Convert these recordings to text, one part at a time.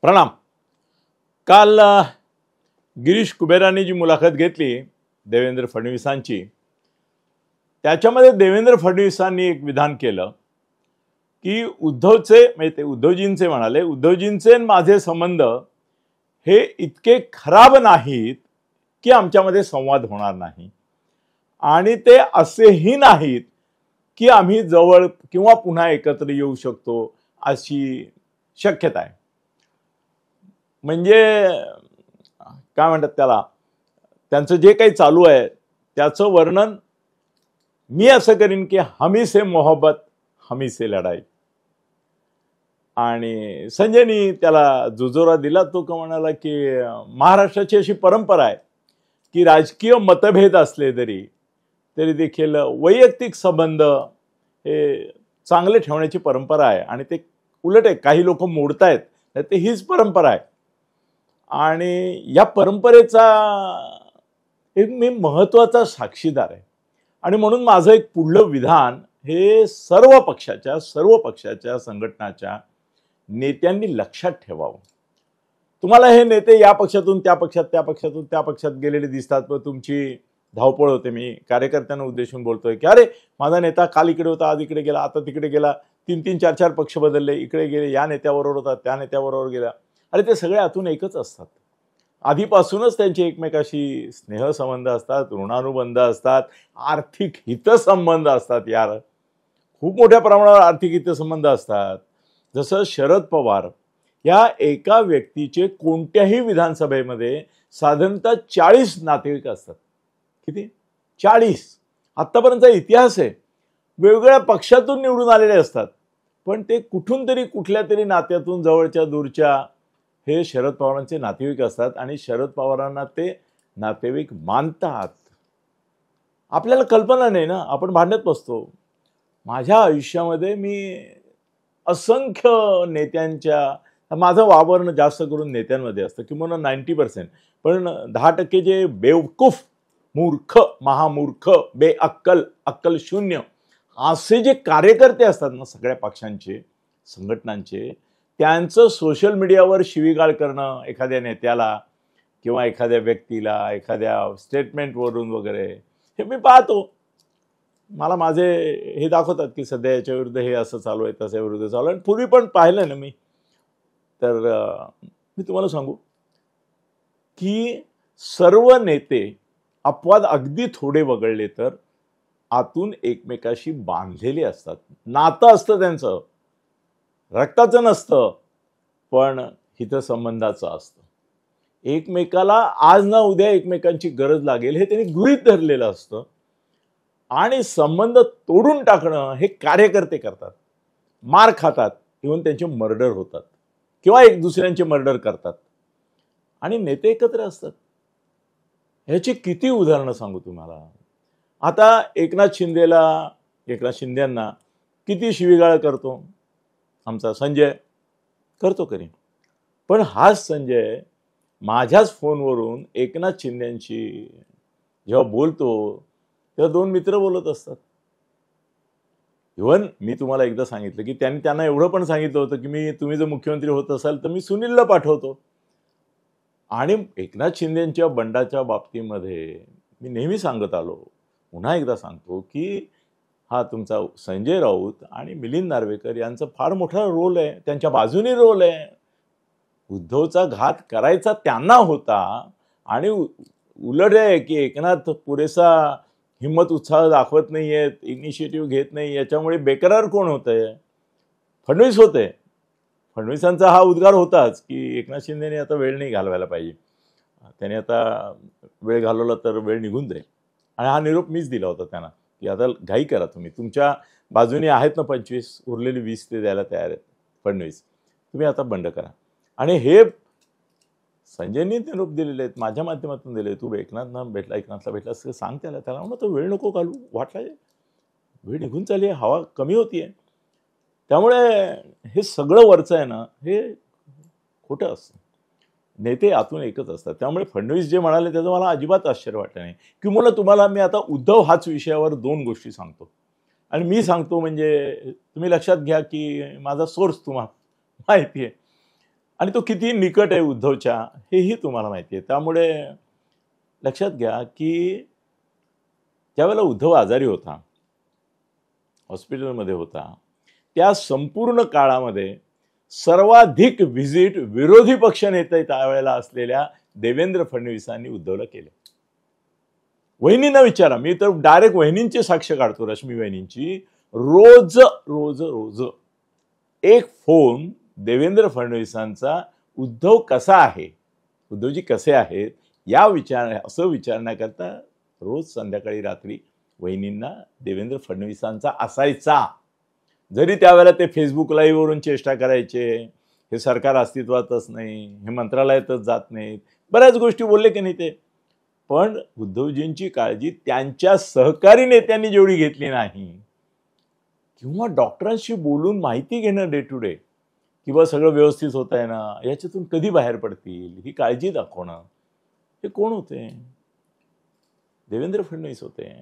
प्रणाम. काल गिरीश कुबेरांनी जी मुलाखत घेतली देवेंद्र फडणवीसांची, त्याच्यामध्ये देवेंद्र फडणवीसांनी एक विधान केलं की उद्धवचे म्हणजे ते उद्धवजींचे म्हणाले, उद्धवजींचे माझे संबंध हे इतके खराब नाहीत की आमच्यामध्ये संवाद होणार नाही, आणि ते असेही नाहीत की आम्ही जवळ किंवा पुन्हा एकत्र येऊ शकतो अशी शक्यता आहे. म्हणजे काय म्हणतात त्याला, त्यांचं जे काही चालू आहे त्याचं वर्णन मी असं करीन की हमी से मोहब्बत हमी से लढाई. आणि संजयनी त्याला जुजोरा दिला. तो का म्हणाला की महाराष्ट्राची अशी परंपरा आहे की राजकीय मतभेद असले तरी देखील वैयक्तिक संबंध हे चांगले ठेवण्याची परंपरा आहे, आणि ते उलट आहे, काही लोक मोडतायत, ते हीच परंपरा आहे. आणि या परंपरेचा एक मी महत्वाचा साक्षीदार आहे. आणि म्हणून माझं एक पुढलं विधान हे सर्व पक्षाच्या संघटनाच्या नेत्यांनी लक्षात ठेवावं. तुम्हाला हे नेते या पक्षातून त्या पक्षात, त्या पक्षातून त्या पक्षात गेलेले दिसतात, पण तुमची धावपळ होते. मी कार्यकर्त्यांना उद्देशून बोलतोय की अरे माझा नेता काल इकडे होता, आज इकडे गेला, आता तिकडे गेला, 3-3, 4-4 पक्ष बदलले, इकडे गेले, या नेत्याबरोबर होता, त्या नेत्याबरोबर गेला. अरे ते सगळे आतून एकच असतात. आधीपासूनच त्यांचे एकमेकाशी स्नेहसंबंध असतात, ऋणानुबंध असतात, आर्थिक हितसंबंध असतात. यार खूप मोठ्या प्रमाणावर आर्थिक हितसंबंध असतात. जसं शरद पवार या एका व्यक्तीचे कोणत्याही विधानसभेमध्ये साधारणतः 40 नातेवाईक असतात. किती? 40. आत्तापर्यंतचा इतिहास आहे. वेगवेगळ्या पक्षातून निवडून आलेले असतात, पण ते कुठून तरी कुठल्या तरी नात्यातून जवळच्या दूरच्या हे शरद पवारांचे नातेवाईक असतात, आणि शरद पवारांना ते नातेवाईक मानतात. आपल्याला कल्पना नाही ना, आपण भांडत बसतो. माझ्या आयुष्यामध्ये मी असंख्य नेत्यांच्या, माझं वावरणं जास्त करून नेत्यांमध्ये असतं किंवा 90%, पण 10% जे बेवकूफ, मूर्ख, महामूर्ख, बेअक्कल, अक्कल शून्य असे जे कार्यकर्ते असतात ना सगळ्या पक्षांचे, संघटनांचे, त्यांचं सोशल मीडियावर शिवीगाळ करणं एखाद्या नेत्याला किंवा एखाद्या व्यक्तीला एखाद्या स्टेटमेंटवरून वगैरे हे मी पाहतो. मला माझे हे दाखवतात की सध्या याच्या विरुद्ध हे असं चालू आहे, तसं विरुद्ध चालू आहे. पूर्वी पण पाहिलं ना मी, तर मी तुम्हाला सांगू की सर्व नेते अपवाद अगदी थोडे वगळले तर आतून एकमेकाशी बांधलेले असतात. नातं असतं त्यांचं, रक्ताचं नसतं, पण हितसंबंधाचं असतं. एकमेकाला आज ना उद्या एकमेकांची गरज लागेल हे त्यांनी गृहीत धरलेलं असतं, आणि संबंध तोडून टाकणं हे कार्यकर्ते करतात. मार खातात, इव्हन त्यांचे मर्डर होतात किंवा एक दुसऱ्यांचे मर्डर करतात, आणि नेते एकत्र असतात. ह्याची किती उदाहरणं सांगू तुम्हाला. आता एकनाथ शिंदेंना किती शिवीगाळ करतो आमचा संजय, करतो करीन. पण हाच संजय माझ्याच फोनवरून एकनाथ शिंदेंशी जेव्हा बोलतो तेव्हा 2 मित्र बोलत असतात. इव्हन मी तुम्हाला एकदा सांगितलं की त्यांना एवढं पण सांगितलं होतं की तुम्ही जर मुख्यमंत्री होत असाल तर मी सुनीलला पाठवतो. आणि एकनाथ शिंदेंच्या बंडाच्या बाबतीमध्ये मी नेहमी सांगत आलो, पुन्हा एकदा सांगतो की हा तुमचा संजय राऊत आणि मिलिंद नार्वेकर यांचा फार मोठा रोल आहे, त्यांच्या बाजूने रोल आहे. उद्धवचा घात करायचा त्यांना होता, आणि उलट आहे की एकनाथ पुरेसा हिम्मत उत्साह दाखवत नाहीयेत, इनिशिएटिव्ह घेत नाही, याच्यामुळे बेकरार कोण होतंय? फडणवीस होते. फडणवीसांचा हा उद्गार होताच की एकनाथ शिंदेने आता वेळ नाही घालवायला पाहिजे, त्याने आता वेळ घालवला तर वेळ निघून जाईल. आणि हा निरोप मीच दिला होता त्यांना की आता घाई करा, तुमच्या बाजूने आहेत ना 25, उरलेली 20 ते द्यायला तयार आहेत फडणवीस, तुम्ही आता बंड करा. आणि हे संजयनी निरोप दिलेले आहेत, माझ्या माध्यमातून दिले. तू एकनाथला भेटला असं सांग त्याला म्हणून तो वेळ नको घालू, वाटला वेळ निघून चालली आहे, हवा कमी होतीये. त्यामुळे हे सगळं वरचं आहे ना, हे खोटं असतं. नेते आतून एकच असतात. त्यामुळे फडणवीस जे म्हणाले त्याचं मला अजिबात आश्चर्य वाटलं नाही. किंवा तुम्हाला मी आता उद्धव हाच विषयावर 2 गोष्टी सांगतो, आणि मी सांगतो म्हणजे तुम्ही लक्षात घ्या की माझा सोर्स तुम्हाला माहिती आहे. आणि तो किती निकट आहे उद्धवच्या हेही तुम्हाला माहिती आहे. त्यामुळे लक्षात घ्या की ज्यावेळेला उद्धव आजारी होता, हॉस्पिटलमध्ये होता, त्या संपूर्ण काळामध्ये सर्वाधिक व्हिजिट विरोधी पक्षनेते त्यावेळेला असलेल्या देवेंद्र फडणवीसांनी उद्धवला केले. वहिनींना विचारा, मी तर डायरेक्ट वहिनींची साक्ष काढतो, रश्मी वहिनींची. रोज रोज रोज एक फोन देवेंद्र फडणवीसांचा, उद्धव कसा आहे, उद्धवजी कसे आहेत या असं विचारण्याकरता रोज संध्याकाळी रात्री वहिनींना देवेंद्र फडणवीसांचा असायचा. जरी त्यावेळेला ते फेसबुक लाईव्ह वरून चेष्टा करायचे, हे सरकार अस्तित्वातच नाही, हे मंत्रालयातच जात नाहीत, बऱ्याच गोष्टी बोलले की नाही ते. पण उद्धवजींची काळजी त्यांच्या सहकारी नेत्यांनी जेवढी घेतली नाही, किंवा डॉक्टरांशी बोलून माहिती घेणं डे टू डे, किंवा सगळं व्यवस्थित होत आहे ना, याच्यातून कधी बाहेर पडतील ही काळजी दाखवणं, हे कोण होते? देवेंद्र फडणवीस होते.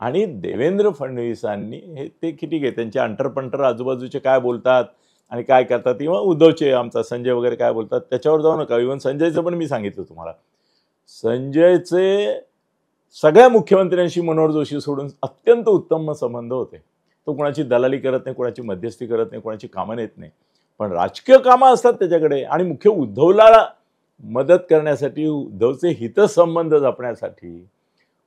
आणि देवेंद्र फडणवीसांनी हे ते ठीक आहे, त्यांचे अंटरपंटर आजूबाजूचे काय बोलतात आणि काय करतात, किंवा उद्धवचे आमचा संजय वगैरे काय बोलतात त्याच्यावर जाऊ नका. इव्हन संजयचं पण मी सांगितलं तुम्हाला, संजयचे सगळ्या मुख्यमंत्र्यांशी मनोहर जोशी सोडून अत्यंत उत्तम संबंध होते. तो कोणाची दलाली करत नाही, कोणाची मध्यस्थी करत नाही, कोणाची कामं नेत नाही. पण राजकीय कामं असतात त्याच्याकडे, आणि मुख्य उद्धवला मदत करण्यासाठी, उद्धवचे हितसंबंध जपण्यासाठी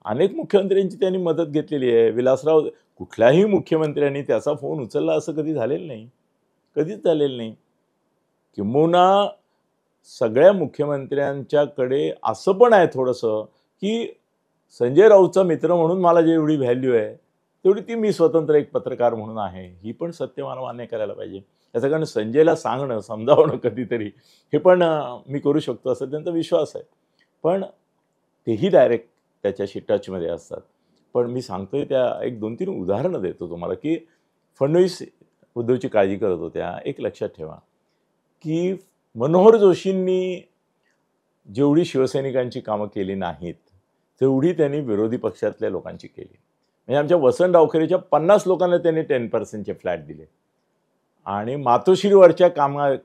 अनेक मुख्यमंत्र्यांची त्यांनी मदत घेतलेली आहे. विलासराव, कुठल्याही मुख्यमंत्र्यांनी त्याचा फोन उचलला असं कधी झालेलं नाही, कधीच झालेलं नाही. किंबहुना सगळ्या मुख्यमंत्र्यांच्याकडे असं पण आहे थोडंसं की संजय राऊतचा मित्र म्हणून मला जेवढी व्हॅल्यू आहे तेवढी ती मी स्वतंत्र एक पत्रकार म्हणून आहे, ही पण सत्य मला मान्य करायला पाहिजे. याचं कारण संजयला सांगणं, समजावणं कधीतरी हे पण मी करू शकतो असं त्यांचा विश्वास आहे. पण तेही डायरेक्ट त्याच्याशी टचमध्ये असतात. पण मी सांगतोय त्या एक 2-3 उदाहरणं देतो तुम्हाला की फडणवीस उद्धवची काळजी करत होत्या. एक लक्षात ठेवा की मनोहर जोशींनी जेवढी शिवसैनिकांची कामं केली नाहीत तेवढी त्यांनी विरोधी पक्षातल्या लोकांची केली. म्हणजे आमच्या वसंत डावखरेच्या 50 लोकांना त्यांनी 10% फ्लॅट दिले, आणि मातोश्रीवरच्या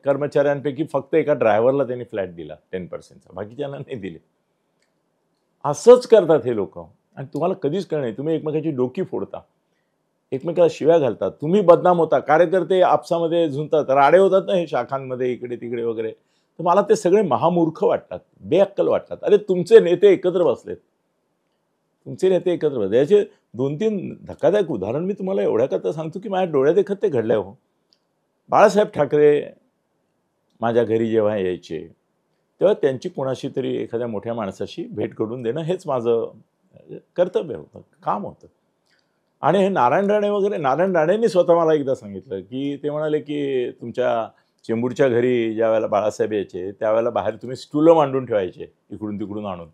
कर्मचाऱ्यांपैकी फक्त एका ड्रायव्हरला त्यांनी फ्लॅट दिला 10%चा, बाकीच्यांना नाही दिले. असंच करतात हे लोक, आणि तुम्हाला कधीच कळणार नाही. तुम्ही एकमेकाची डोकी फोडता, एकमेकाला शिव्या घालतात, तुम्ही बदनाम होता, कार्यकर्ते आपसामध्ये झुंजतात, राडे होतात ना हे शाखांमध्ये इकडे तिकडे वगैरे. तर मला ते सगळे महामूर्ख वाटतात, बेअक्कल वाटतात. अरे तुमचे नेते एकत्र बसलेत, तुमचे नेते एकत्र बसले. याचे 2-3 धक्कादायक उदाहरण मी तुम्हाला एवढ्या करता सांगतो की माझ्या डोळ्या देखत ते घडलंय. हो, बाळासाहेब ठाकरे माझ्या घरी जेव्हा यायचे तेव्हा त्यांची कोणाशी तरी एखाद्या मोठ्या माणसाशी भेट करून देणं हेच माझं कर्तव्य होतं, काम होतं. आणि हे नारायण राणे वगैरे, नारायण राणेंनी स्वतः मला एकदा सांगितलं की ते म्हणाले की तुमच्या चेंबूरच्या घरी ज्या वेळेला बाळासाहेब यायचे त्यावेळेला बाहेर तुम्ही स्टूलं मांडून ठेवायचे इकडून तिकडून आणून,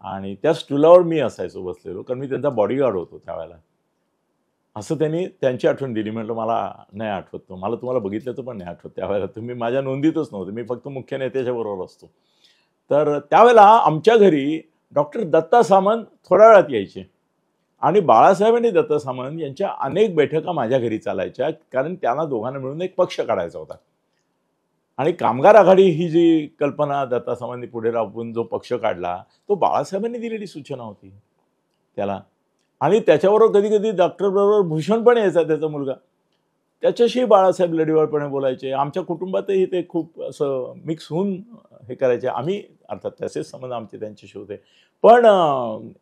आणि त्या स्टूलावर मी असायचो बसलेलो, कारण मी त्यांचा बॉडीगार्ड होतो त्यावेळेला. असं त्यांनी त्यांची आठवण दिली. म्हटलं मला नाही आठवत, तो मला तुम्हाला बघितल्याचं पण नाही आठवत, त्यावेळेला तुम्ही माझ्या नोंदीतच नव्हते, मी फक्त मुख्य नेत्याच्या बरोबर असतो. तर त्यावेळेला आमच्या घरी डॉक्टर दत्ता सामंत थोड्या वेळात यायचे, आणि बाळासाहेब आणि दत्ता सामंत यांच्या अनेक बैठका माझ्या घरी चालायच्या, कारण त्यांना दोघांना मिळून एक पक्ष काढायचा होता. आणि कामगार आघाडी ही जी कल्पना दत्ता सामंतनी पुढे राबवून जो पक्ष काढला तो बाळासाहेबांनी दिलेली सूचना होती त्याला. आणि त्याच्याबरोबर कधी कधी डॉक्टरबरोबर भूषण पण यायचा, त्याचा मुलगा, त्याच्याशी बाळासाहेब लढीवाळपणे बोलायचे. आमच्या कुटुंबातही ते खूप असं मिक्स होऊन हे करायचे. आम्ही अर्थात तसेच संबंध आमचे त्यांच्याशी होते. पण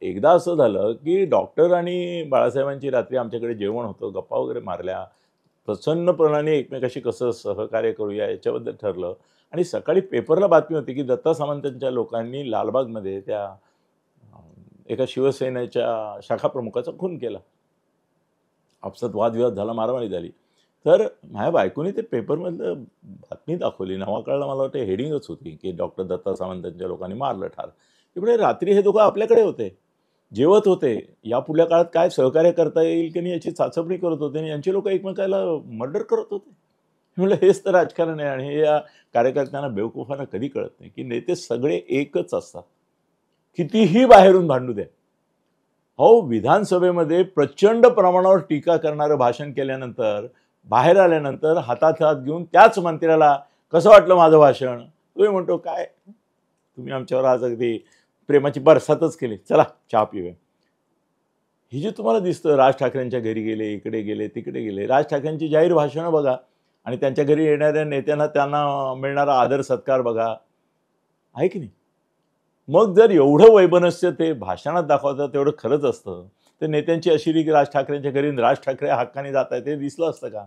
एकदा असं झालं की डॉक्टर आणि बाळासाहेबांची रात्री आमच्याकडे जेवण होतं, गप्पा वगैरे मारल्या, प्रसन्नपणाने एकमेकाशी कसं सहकार्य करूया याच्याबद्दल ठरलं. आणि सकाळी पेपरला बातमी होती की दत्ता सामंतांच्या लोकांनी लालबागमध्ये त्या एका शिवसेनेच्या शाखा प्रमुखाचा खून केला. आपसात वादविवाद झाला, मारामारी झाली. तर माझ्या बायकोनी ते पेपरमधलं बातमी दाखवली, नावाकळला मला वाटतं हेडिंगच होती की डॉक्टर दत्ता सामंतांच्या लोकांनी मारलं ठार. इकडे रात्री हे दोघं आपल्याकडे होते, जेवत होते, या पुढल्या काळात काय सहकार्य करता येईल की नाही याची चाचपणी करत होते, आणि यांची लोक एकमेकाला मर्डर करत होते. म्हणलं हेच तर राजकारण आहे. आणि हे या कार्यकर्त्यांना बेवकूफांना कधी कळत नाही की नेते सगळे एकच असतात, कितीही बाहेरून भांडू द्या. हो, विधानसभेमध्ये प्रचंड प्रमाणावर टीका करणारं भाषण केल्यानंतर बाहेर आल्यानंतर हातात हात घेऊन त्याच मंत्र्याला कसं वाटलं माझं भाषण? तुम्ही म्हणतो काय तुम्ही आमच्यावर आज अगदी प्रेमाची बरसातच केली, चला चहा पिऊया. हे जे तुम्हाला दिसतं, राज ठाकरेंच्या घरी गेले, इकडे गेले, तिकडे गेले, राज ठाकरेंची जाहीर भाषणं बघा आणि त्यांच्या घरी येणाऱ्या नेत्यांना त्यांना मिळणारा आदर सत्कार बघा, आहे की नाही? मग जर एवढं वैमनस्य ते भाषणात दाखवतात तेवढं खरंच असतं, तर नेत्यांची अशिरी की राज ठाकरेंच्या घरी राज ठाकरे हक्काने जात आहेत ते दिसलं असतं का?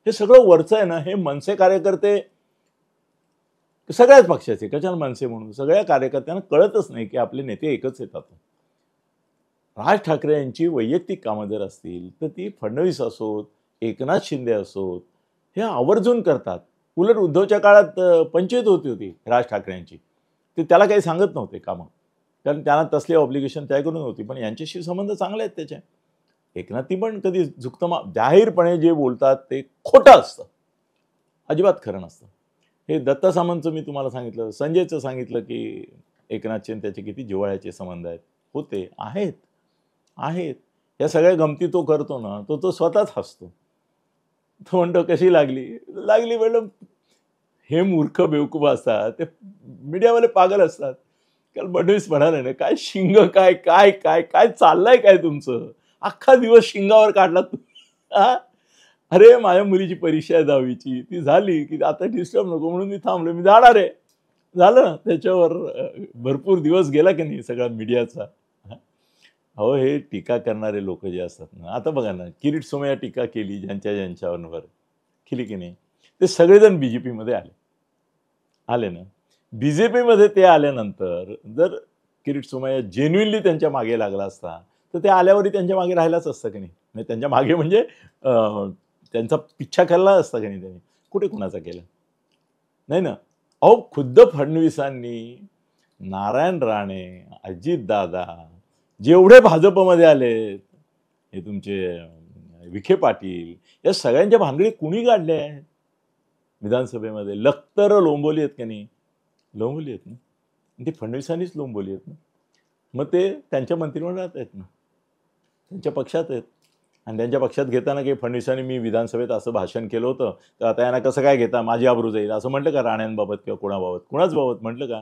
हे सगळं वरचं आहे ना, हे मनसे कार्यकर्ते सगळ्याच पक्षाचे, कशाला मनसे म्हणून, सगळ्या कार्यकर्त्यांना कळतच नाही की आपले नेते एकच येतात. राज ठाकरे यांची वैयक्तिक कामं जर असतील तर ती फडणवीस असोत, एकनाथ शिंदे असोत, हे आवर्जून करतात. उलट उद्धवच्या काळात पंचायत होती राज ठाकरेंची, ते त्याला काही सांगत नव्हते कामं, कारण त्यांना तसली ऑब्लिगेशन त्याकडून होती. पण यांच्याशी संबंध चांगले आहेत त्याचे. एकनाथी पण कधी जाहीरपणे जे बोलतात ते खोटं असतं, अजिबात खरं नसतं. हे दत्ता सामंतचं मी तुम्हाला सांगितलं, संजयचं सांगितलं की एकनाथचे त्याचे किती जिव्हाळ्याचे संबंध आहेत. होते, आहेत. या सगळ्या गमती तो करतो ना, तो स्वतःच हसतो. तो म्हणतो कशी लागली मॅडम. हे मूर्ख बेवकूफ असतात, ते मीडियावाले पागल असतात. काल फडणवीस म्हणाले ना, काय शिंग काय काय काय काय चाललंय काय तुमचं, अख्खा दिवस शिंगावर काढला तू. अरे माझ्या मुलीची परीक्षा आहे 10वीची, ती झाली की आता डिस्टर्ब नको म्हणून मी थांबलो, मी जाणार आहे. झालं ना, त्याच्यावर भरपूर दिवस गेला की नाही सगळा मीडियाचा. अहो हे टीका करणारे लोक जे असतात ना, आता बघा ना, किरीट सोमय्या टीका केली ज्यांच्यावर केली की नाही, ते सगळेजण बीजेपीमध्ये आले ना. बीजेपीमध्ये ते आल्यानंतर जर किरीट सोमय्या जेन्युइनली त्यांच्या मागे लागला असता तर ते आल्यावरही त्यांच्या मागे राहिलाच असतं की नाही. त्यांच्या मागे म्हणजे त्यांचा पिच्छा केला असता की नाही त्यांनी. कुठे कुणाचा केला नाही ना. अहो खुद्द फडणवीसांनी, नारायण राणे, अजितदादा, जेवढे भाजपमध्ये आलेत, हे तुमचे विखे पाटील, या सगळ्यांच्या भानगडी कुणी काढल्या आहेत विधानसभेमध्ये? लखतर लोंबवली आहेत की नाही? लोंबवली आहेत ना. ती फडणवीसांनीच लोंबवली आहेत ना. मग ते त्यांच्या मंत्रिमंडळात आहेत ना, त्यांच्या पक्षात आहेत. आणि त्यांच्या पक्षात घेताना की फडणवीसांनी मी विधानसभेत असं भाषण केलं होतं, तर आता यांना कसं काय घेता, माझी आबरू जाईल असं म्हटलं का राण्यांबाबत किंवा कुणाच बाबत म्हटलं का?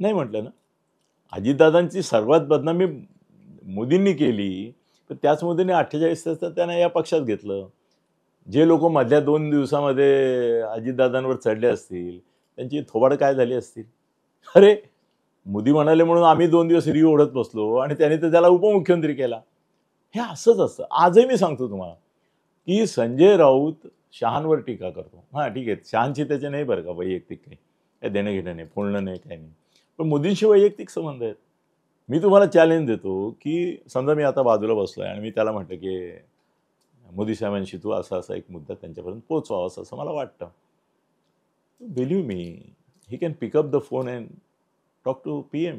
नाही म्हटलं ना. अजितदादांची सर्वात बदनामी मोदींनी केली, तर त्याच मोदींनी 48 तासात त्यांना या पक्षात घेतलं. जे लोक मधल्या 2 दिवसामध्ये अजितदादांवर चढले असतील त्यांची थोबाड काय झाली असतील. अरे मोदी म्हणाले म्हणून आम्ही 2 दिवस रिव्ह ओढत बसलो आणि त्याने तर त्याला उपमुख्यमंत्री केला. हे असंच असतं. आजही मी सांगतो तुम्हाला की संजय राऊत शहांवर टीका करतो. हां ठीक आहे, शहांशी त्याचे नाही बरं का वैयक्तिक काही देणं घेणं नाही, फोडणं नाही, काही नाही, पण मोदींशी वैयक्तिक संबंध आहेत. मी तुम्हाला चॅलेंज देतो की समजा मी आता बाजूला बसलोय आणि मी त्याला म्हटलं की मोदी साहेबांशी तू असा एक मुद्दा त्यांच्यापर्यंत पोहोचवावा असं मला वाटतं. Believe me, he can pick up the phone and talk to PM.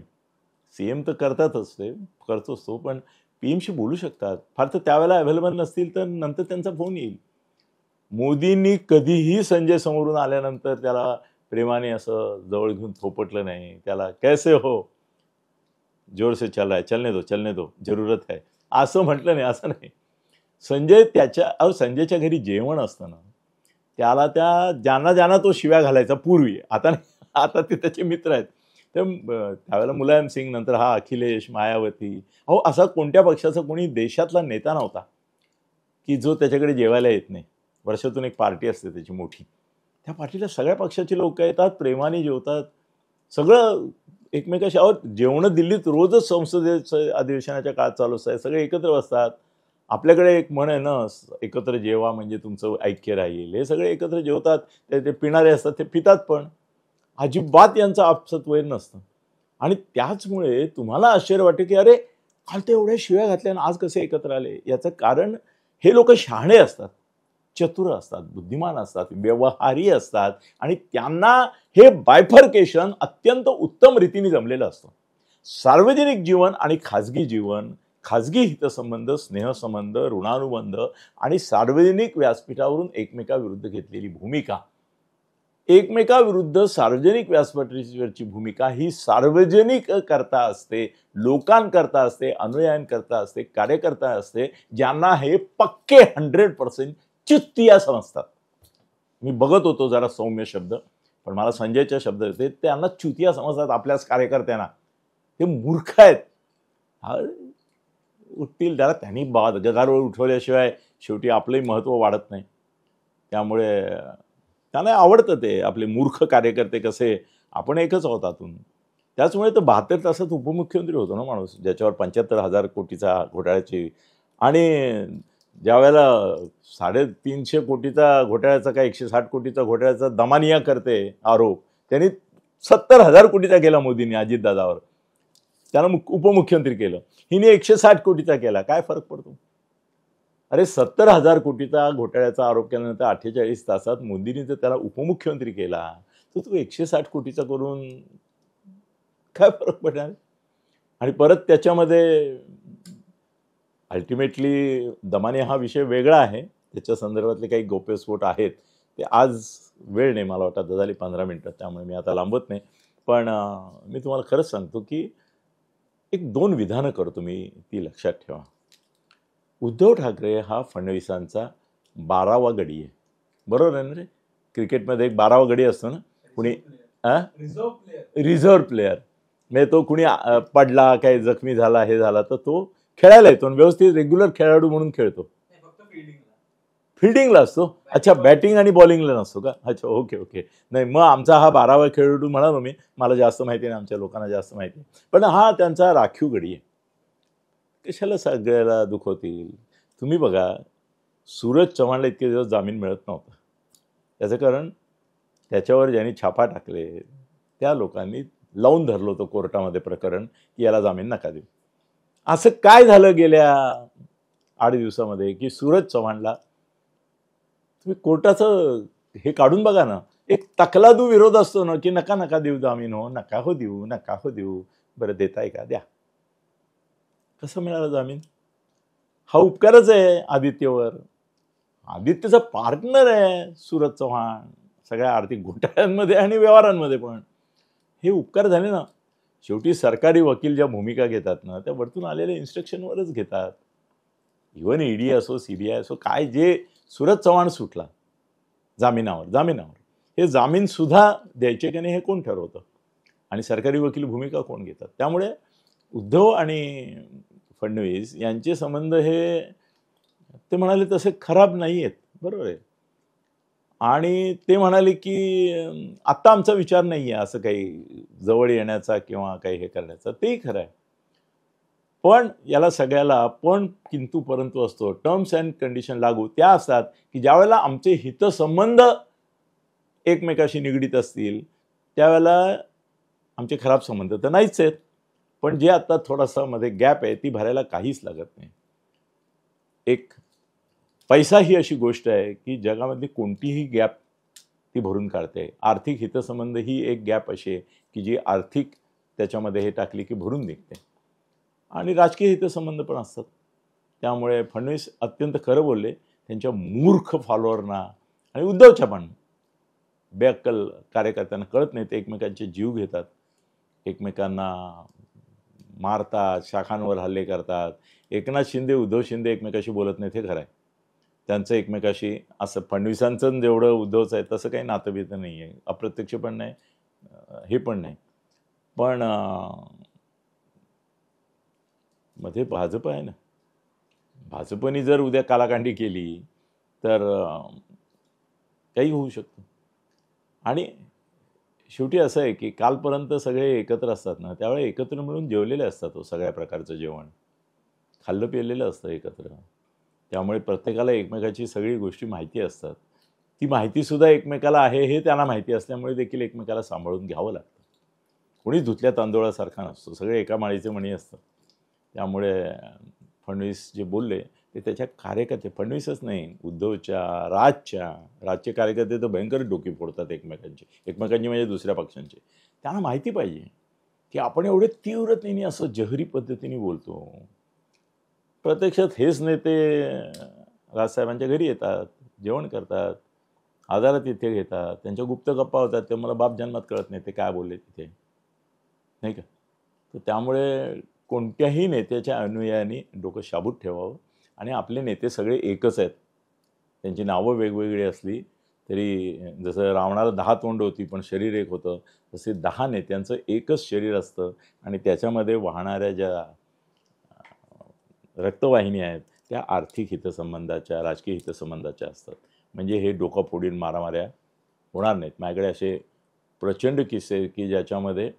CM तर करतातच, ते करतोच तो, पण PMशी बोलू शकतात. फार तर त्यावेळेला अवेलेबल नसतील तर नंतर त्यांचा फोन येईल. मोदींनी कधीही संजय समोरून आल्यानंतर त्याला प्रेमाने असं जवळ घेऊन थोपटलं नाही. त्याला कैसे हो, जोर से चल रहा है, चलने दो जरूरत है असं म्हटलं नाही. असं नाही. संजय संजयच्या घरी जेवण असतं ना, त्याला ज्यांना तो शिव्या घालायचा पूर्वी, आता ते त्याचे मित्र आहेत. तर त्यावेळेला मुलायम सिंग, नंतर हा अखिलेश, मायावती. अहो असा कोणत्या पक्षाचा कोणी देशातला नेता नव्हता की जो त्याच्याकडे जेवायला येत नाही. वर्षातून एक पार्टी असते त्याची मोठी, त्या पार्टीला सगळ्या पक्षाची लोक येतात, प्रेमाने जेवतात, सगळं एकमेकाशी. अहो जेवणं दिल्लीत रोजच संसदेचं अधिवेशनाच्या काळात चालू असतात, सगळे एकत्र बसतात. आपल्याकडे एक म्हण आहे ना, एकत्र जेवा म्हणजे तुमचं ऐक्य राहील. हे सगळे एकत्र जेवतात, ते पिणारे असतात, ते पितात, पण अजिबात यांचं आपसत वैर नसतं. आणि त्याचमुळे तुम्हाला आश्चर्य वाटते की अरे काल ते एवढ्या शिव्या घातल्या आणि आज कसे एकत्र आले. याचं कारण हे लोक शहाणे असतात, चतुर असतात, बुद्धिमान असतात, व्यवहारी असतात आणि त्यांना हे बायफर्केशन अत्यंत उत्तम रीतीने जमलेलं असतं. सार्वजनिक जीवन आणि खाजगी जीवन, खाजगी हितसंबंध, स्नेहसंबंध, ऋणानुबंध आणि सार्वजनिक व्यासपीठावरून एकमेकाविरुद्ध घेतलेली भूमिका, एकमेकाविरुद्ध सार्वजनिक व्यासपीठावरची भूमिका ही सार्वजनिक करता असते, लोकांकरता असते, अनुयायांकरता असते, कार्यकर्ता असते, ज्यांना हे पक्के 100% चित्तिया समजतात. मी बघत होतो जरा सौम्य शब्द पण मला संजयच्या शब्द होते, त्यांना चुतिया समजतात आपल्याच कार्यकर्त्यांना, ते मूर्ख आहेत. उठतील त्याला, त्यांनी गदारोळ उठवल्याशिवाय शेवटी आपलंही महत्त्व वाढत नाही. त्यामुळे त्यांना आवडतं ते आपले मूर्ख कार्यकर्ते कसे, आपण एकच आहोत आतून. त्याचमुळे तर 72 तासात उपमुख्यमंत्री होतो ना माणूस, ज्याच्यावर 75,000 कोटीचा घोटाळ्याची, आणि ज्या वेळेला 350 कोटीचा घोटाळ्याचा का 160 कोटीचा घोटाळ्याचा दमानिया करते आरोप, त्यांनी 70,000 कोटीचा केला मोदींनी अजितदादावर, त्यानं उपमुख्यमंत्री केलं. हिने 160 कोटीचा केला, काय फरक पडतो? अरे 70,000 कोटीचा घोटाळ्याचा आरोप केल्यानंतर 48 तासात मोदींनी जर त्याला उपमुख्यमंत्री केला, तर तू 160 कोटीचा करून काय फरक पडणार? आणि परत त्याच्यामध्ये अल्टिमेटली दमाने हा विषय वेगळा आहे, त्याच्या संदर्भातले काही गौप्यस्फोट आहेत, ते आज वेळ नाही, मला वाटतं झाली 15 मिनिटं, त्यामुळे मी आता लांबत नाही. पण मी तुम्हाला खरंच सांगतो की एक 2 विधानं करतो मी, ती लक्षात ठेवा. उद्धव ठाकरे हा फडणवीसांचा 12वा गडी आहे, बरोबर आहे ना रे? क्रिकेटमध्ये एक 12वा गडी असतो ना, कुणी रिझर्व्ह प्लेअर, म्हणजे तो कुणी पडला, काही जखमी झाला, हे झाला, तर तो खेळायला येतो, व्यवस्थित रेग्युलर खेळाडू म्हणून खेळतो. फिल्डिंगला असतो. अच्छा, बॅटिंग आणि बॉलिंगला नसतो का? अच्छा, ओके ओके. नाही, मग आमचा हा 12वा खेळाडू म्हणालो मी, मला जास्त माहिती नाही, आमच्या लोकांना जास्त माहिती, पण हा त्यांचा राखीव गडी आहे. कशाला सगळ्याला दुखवतील? तुम्ही बघा, सूरज चव्हाणला इतके दिवस जामीन मिळत नव्हता, त्याचं कारण त्याच्यावर ज्यांनी छापा टाकले त्या लोकांनी लावून धरलं होतं कोर्टामध्ये प्रकरण की याला जामीन नका देऊ. असं काय झालं गेल्या 8 दिवसामध्ये की सूरज चव्हाणला तुम्ही कोर्टाचं हे काढून बघा ना, एक तकलादू विरोध असतो ना की नका नका देऊ जामीन, हो नका हो देऊ, नका हो देऊ, बरं देताय का, द्या. कसं मिळालं जामीन? हा उपकारच आहे आदित्यवर. आदित्यचा पार्टनर आहे सूरज चव्हाण सगळ्या आर्थिक घोटाळ्यांमध्ये आणि व्यवहारांमध्ये, पण हे उपकार झाले ना. शेवटी सरकारी वकील ज्या भूमिका घेतात ना, त्या वरतून आलेल्या इन्स्ट्रक्शनवरच घेतात. इव्हन ईडी असो, सीबीआय असो, काय जे सूरज चव्हाण सुटला जामिनावर, हे जामीन सुद्धा द्यायचे की नाही हे कोण ठरवतं, आणि सरकारी वकील भूमिका कोण घेतात? त्यामुळे उद्धव आणि फडणवीस यांचे संबंध हे ते म्हणाले तसे खराब नाही आहेत, बरोबर आहे. आणि ते म्हणाले की आत्ता आमचा विचार नाही आहे असं काही जवळ येण्याचा किंवा काही हे करण्याचा, तेही खरं आहे. पण याला सगळ्याला पण किंतु परंतु असतो. टर्म्स अँड कंडिशन लागू त्या असतात की ज्यावेळेला आमचे हितसंबंध एकमेकाशी निगडीत असतील त्यावेळेला आमचे खराब संबंध तर नाहीच आहेत, पण जे आता थोडासा मध्ये गॅप आहे ती भरायला काहीच लागत नाही. एक पैसा ही अशी गोष्ट आहे की जगामधली कोणतीही गॅप ती भरून काढते. आर्थिक हितसंबंध ही एक गॅप अशी आहे की जी आर्थिक त्याच्यामध्ये हे टाकली की भरून निघते, आणि राजकीय हितसंबंध पण असतात. त्यामुळे फडणवीस अत्यंत खरं बोलले. त्यांच्या मूर्ख फॉलोअरना आणि उद्धवच्या पण बेअक्कल कार्यकर्त्यांना कळत नाही, ते एकमेकांचे जीव घेतात, एकमेकांना मारतात, शाखांवर हल्ले करतात. एकनाथ शिंदे उद्धव शिंदे एकमेकाशी बोलत नाहीत, हे खरं आहे. त्यांचं एकमेकाशी असं फडणवीसांचं जेवढं उद्धवचं आहे तसं काही नातंबीतं नाही आहे, अप्रत्यक्ष पण नाही, हे पण नाही. पण मध्ये भाजप आहे ना, भाजपनी जर उद्या कालाकांडी केली तर काही होऊ शकतं. आणि शेवटी असं आहे की कालपर्यंत सगळे एकत्र असतात ना, त्यावेळी एकत्र मिळून जेवलेले असतात, हो सगळ्या प्रकारचं जेवण खाल्लं पिलेलं असतं एकत्र. त्यामुळे प्रत्येकाला एकमेकाची सगळी गोष्टी माहिती असतात. ती माहितीसुद्धा एकमेकाला आहे हे त्यांना माहिती असल्यामुळे देखील एकमेकाला सांभाळून घ्यावं लागतं. कोणीच धुतल्या तांदूळासारखा नसतो, सगळे एका माळीचे मणी असतात. त्यामुळे फडणवीस जे बोलले ते त्याच्या कार्यकर्ते, फडणवीसच नाही, उद्धवच्या राजचे कार्यकर्ते तर भयंकर डोकी फोडतात एकमेकांची म्हणजे दुसऱ्या पक्षांचे. त्यांना माहिती पाहिजे की आपण एवढे तीव्रतेने असं जहरी पद्धतीने बोलतो. प्रत्यक्षात हेच नेते राजसाहेबांच्या घरी येतात, जेवण करतात, आधारात तिथे घेतात, त्यांच्या गुप्त गप्पा होतात, ते मला बाप जन्मात कळत नाही ते काय बोलले तिथे, नाही का? तर त्यामुळे कोणत्याही नेत्याच्या अनुयायांनी डोकं शाबूत ठेवावं, आणि आपले नेते सगळे एकच आहेत. त्यांची नावं वेगवेगळी असली तरी जसं रावणाला 10 तोंड होती पण शरीर एक होतं, तसे 10 नेत्यांचं एकच शरीर असतं आणि त्याच्यामध्ये वाहणाऱ्या ज्या रक्तवाहिनी आहेत त्या आर्थिक हितसंबंधाच्या, राजकीय हितसंबंधाच्या असतात. म्हणजे हे डोकं फोडून मारामाऱ्या होणार नाहीत. माझ्याकडे असे प्रचंड किस्से की ज्याच्यामध्ये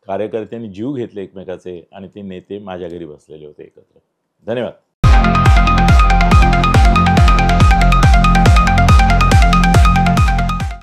कार्यकर्त्यांनी जीव घेतले एकमेकाचे आणि ते नेते माझ्या घरी बसलेले होते एकत्र. धन्यवाद.